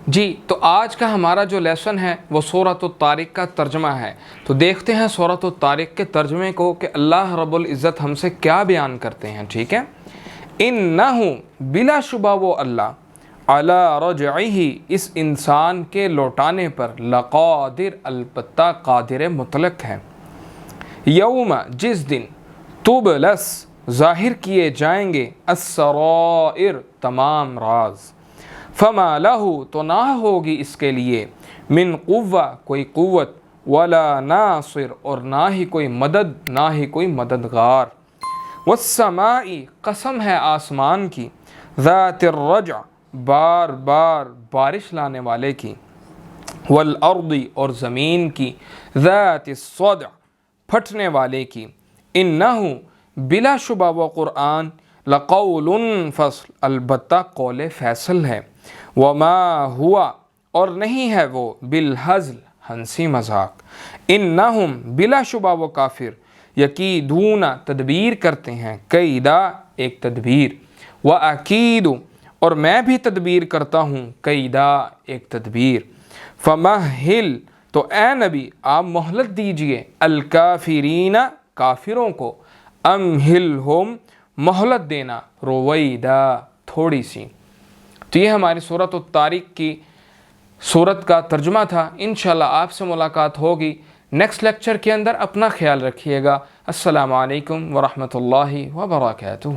جی تو آج کا ہمارا جو لیسن ہے وہ سورۃ الطارق کا ترجمہ ہے۔ تو دیکھتے ہیں سورۃ الطارق کے ترجمے کو کہ اللہ رب العزت ہم سے کیا بیان کرتے ہیں، ٹھیک ہے۔ انہ بلا شبہ وہ اللہ علی رجعہ اس انسان کے لوٹانے پر لقادر البتہ قادر مطلق ہے، یوم جس دن تبلس ظاہر کیے جائیں گے السرائر تمام راز، فما لہ تو نہ ہوگی اس کے لیے من قوہ کوئی قوت، ولا ناصر اور نہ ہی کوئی مدد، نہ ہی کوئی مددگار، والسماء قسم ہے آسمان کی، ذات الرجع بار بار بارش لانے والے کی، والارض اور زمین کی، ذات الصدع پھٹنے والے کی، انہو بلا شبہ وہ قرآن لقول فصل البتہ قول فیصل ہے، وما ہوا اور نہیں ہے وہ بالہزل ہنسی مذاق، انہم بلا شبہ وہ کافر یکیدون تدبیر کرتے ہیں، کیدا ایک تدبیر، واکید اور میں بھی تدبیر کرتا ہوں، کیدا ایک تدبیر، فمہل تو اے نبی آپ مہلت دیجئے، الکافرین کافروں کو، امہلہم مہلت دینا، رویدا تھوڑی سی۔ تو یہ ہماری سورۃ الطارق کی سورت کا ترجمہ تھا۔ انشاءاللہ آپ سے ملاقات ہوگی نیکسٹ لیکچر کے اندر۔ اپنا خیال رکھیے گا۔ السلام علیکم ورحمۃ اللہ وبرکاتہ۔